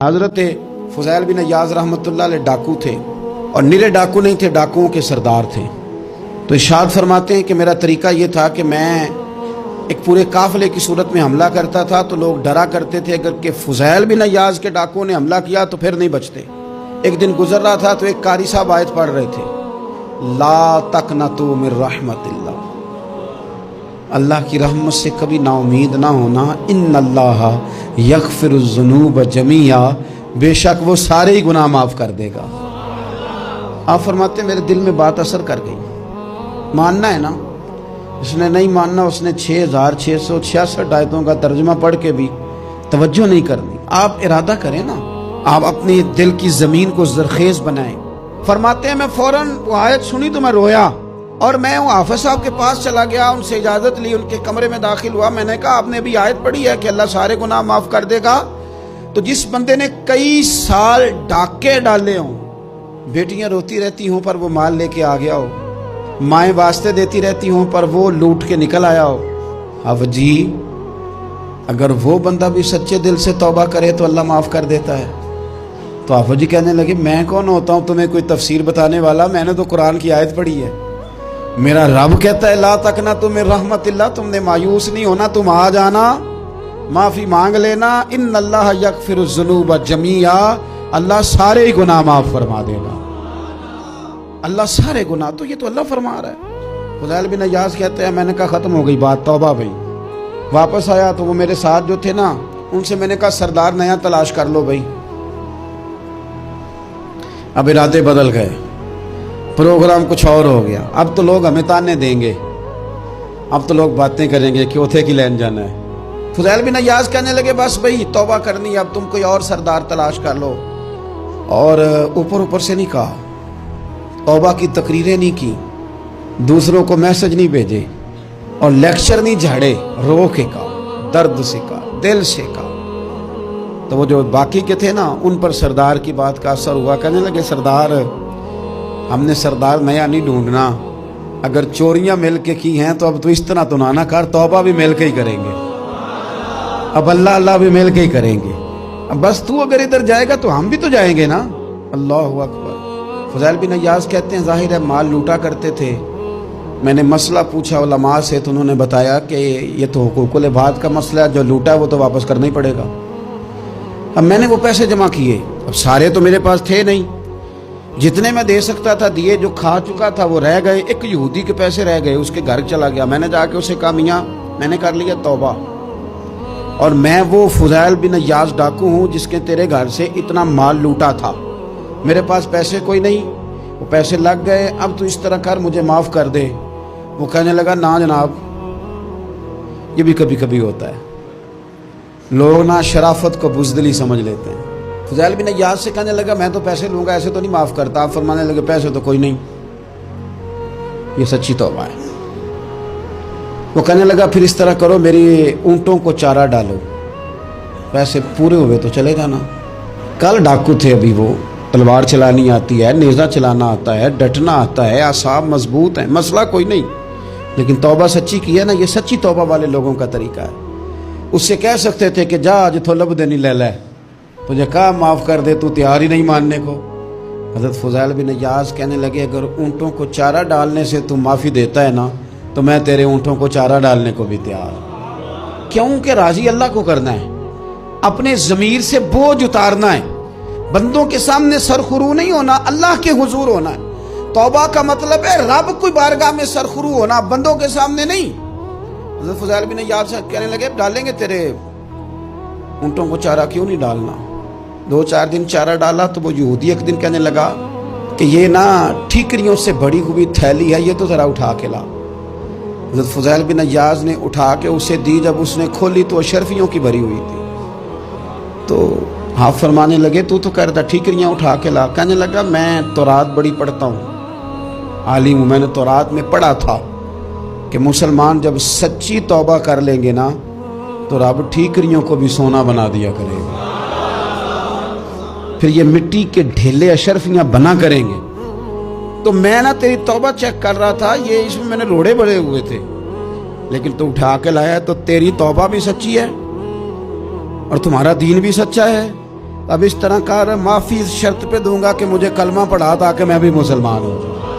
حضرت فضیل بن عیاض रहमतुल्लाह अलैह डाकू थे और निरे डाकू नहीं थे, डाकुओं के सरदार थे। तो इरशाद फरमाते हैं कि मेरा तरीका ये था कि मैं एक पूरे काफिले की सूरत में हमला करता था तो लोग डरा करते थे अगर कि फुज़ैल बिन अय्याज़ के डाकुओं ने हमला किया तो फिर नहीं बचते। एक दिन गुजर रहा था तो एक कारी साहब आयत पढ़ रहे थे, ला तक़नतू मिन रहमतिल्लाह, अल्लाह की रहमत से कभी नाउमीद ना होना, इन्नल्लाह यग़फ़िरुज़्ज़ुनूब जमीआ, बेशक वो सारे ही गुनाह माफ़ कर देगा। आप फरमाते मेरे दिल में बात असर कर गई। मानना है ना, इसने नहीं मानना, उसने 6666 आयतों का तर्जुमा पढ़ के भी तवज्जो नहीं करनी। आप इरादा करें ना, आप अपनी दिल की ज़मीन को ज़रख़ेज़ बनाएं। फरमाते हैं मैं फ़ौरन वो आयत सुनी तो मैं रोया और मैं वो हाफ़िज़ साहब के पास चला गया, उनसे इजाज़त ली, उनके कमरे में दाखिल हुआ। मैंने कहा आपने अभी आयत पढ़ी है कि अल्लाह सारे गुनाह माफ़ कर देगा। तो जिस बंदे ने कई साल डाके डाले हों, बेटियां रोती रहती हों पर वो माल लेके आ गया हो, माएँ वास्ते देती रहती हों पर वो लूट के निकल आया हो, अब जी अगर वो बंदा भी सच्चे दिल से तौबा करे तो अल्लाह माफ़ कर देता है। तो आफा जी कहने लगे मैं कौन होता हूँ तुम्हें कोई तफसीर बताने वाला, मैंने तो कुरान की आयत पढ़ी है। मेरा रब कहता है ला तक़नतू मिन रहमतिल्लाह, तुमने मायूस नहीं होना, तुम आ जाना, माफ़ी मांग लेना, इन्नल्लाह यग़फ़िरुज़्ज़ुनूब जमीआ, अल्लाह सारे ही गुनाह माफ़ फरमा देगा। अल्लाह सारे गुनाह, तो ये तो अल्लाह फरमा रहा है। फुज़ैल बिन अय्याज़ कहते हैं मैंने कहा ख़त्म हो गई बात, तौबा भाई। वापस आया तो वो मेरे साथ जो थे ना, उनसे मैंने कहा सरदार नया तलाश कर लो भाई। अब इरादे बदल गए, प्रोग्राम कुछ और हो गया। अब तो लोग हमें ताने देंगे, अब तो लोग बातें करेंगे कि उथे की लैन जाना है। फुज़ैल बिन अय्याज़ कहने लगे बस भाई तौबा करनी, अब तुम कोई और सरदार तलाश कर लो। और ऊपर ऊपर से नहीं कहा, तौबा की तकरीरें नहीं की, दूसरों को मैसेज नहीं भेजे और लेक्चर नहीं झाड़े, रो के कहा, दर्द से कहा, दिल से कहा। तो वो जो बाकी के थे ना, उन पर सरदार की बात का असर हुआ। कहने लगे सरदार हमने सरदार नया नहीं ढूंढना, अगर चोरियां मिल के की हैं तो अब तो इस तरह तो ना कर, तौबा भी मिल के ही करेंगे, अब अल्लाह अल्लाह भी मिल के ही करेंगे। अब बस तू अगर इधर जाएगा तो हम भी तो जाएंगे ना। अल्लाहु अकबर। फुज़ैल बिन अय्याज़ कहते हैं जाहिर है माल लूटा करते थे। मैंने मसला पूछा उलमा से तो उन्होंने बताया कि ये तो हुकूकुल इबाद का मसला है, जो लूटा है वो तो वापस करना ही पड़ेगा। अब मैंने वो पैसे जमा किए, अब सारे तो मेरे पास थे नहीं, जितने मैं दे सकता था दिए, जो खा चुका था वो रह गए। एक यहूदी के पैसे रह गए, उसके घर चला गया। मैंने जाके उसे कहा मियाँ मैंने कर लिया तौबा, और मैं वो फुज़ैल बिन अय्याज़ डाकू हूँ जिसके तेरे घर से इतना माल लूटा था, मेरे पास पैसे कोई नहीं, वो पैसे लग गए, अब तू इस तरह कर मुझे माफ़ कर दे। वो कहने लगा ना जनाब, ये भी कभी कभी होता है, लोग ना शराफत को बुज़दिली समझ लेते हैं। फुज़ैल बिन अय्याज़ से कहने लगा मैं तो पैसे लूँगा, ऐसे तो नहीं माफ़ करता। आप फरमाने लगे पैसे तो कोई नहीं, ये सच्ची तौबा है। वो कहने लगा फिर इस तरह करो, मेरी ऊँटों को चारा डालो, पैसे पूरे हुए तो चले जाना। कल डाकू थे, अभी वो तलवार चलानी आती है, नेज़ा चलाना आता है, डटना आता है, आसाब मजबूत हैं, मसला कोई नहीं, लेकिन तौबा सच्ची की है ना, ये सच्ची तौबा वाले लोगों का तरीका है। उससे कह सकते थे कि जा आज तो लब देनी ले ले, तुझे कहा माफ़ कर दे, तू तैयार ही नहीं मानने को। हज़रत फुज़ैल बिन अय्याज़ कहने लगे अगर ऊँटों को चारा डालने से तू माफ़ी देता है ना, तो मैं तेरे ऊँटों को चारा डालने को भी तैयार। क्योंकि राज़ी अल्लाह को करना है, अपने ज़मीर से बोझ उतारना है, बंदों के सामने सरखुरू नहीं होना, अल्लाह के हुजूर होना है। तौबा का मतलब है रब की बारगाह में सरखुरू होना, बंदों के सामने नहीं। हज़रत फुज़ैल बिन अय्याज़ कहने लगे डालेंगे तेरे ऊँटों को चारा, क्यों नहीं डालना। 2-4 दिन चारा डाला तो वो यहूदी एक दिन कहने लगा कि ये ना ठीकरियों से भरी हुई थैली है, ये तो ज़रा उठा के ला। हज़रत फुज़ैल बिन अय्याज़ ने उठा के उसे दी, जब उसने खोली तो अशरफियों की भरी हुई थी। तो हाँ फरमाने लगे तू तो कह रहा था ठीकरियाँ उठा के ला। कहने लगा मैं तौरात बड़ी पढ़ता हूँ, आलिम हूँ, मैंने तौरात में पढ़ा था कि मुसलमान जब सच्ची तौबा कर लेंगे ना तो रब ठीकरियों को भी सोना बना दिया करेगा, फिर ये मिट्टी के ढेले अशरफियाँ बना करेंगे। तो मैं ना तेरी तौबा चेक कर रहा था, ये इसमें मैंने रोड़े बड़े हुए थे, लेकिन तू उठा के लाया, तो तेरी तौबा भी सच्ची है और तुम्हारा दीन भी सच्चा है اب اس طرح کر معافی اس شرط پہ دوں گا کہ مجھے کلمہ پڑھا تاکہ میں بھی مسلمان ہوں.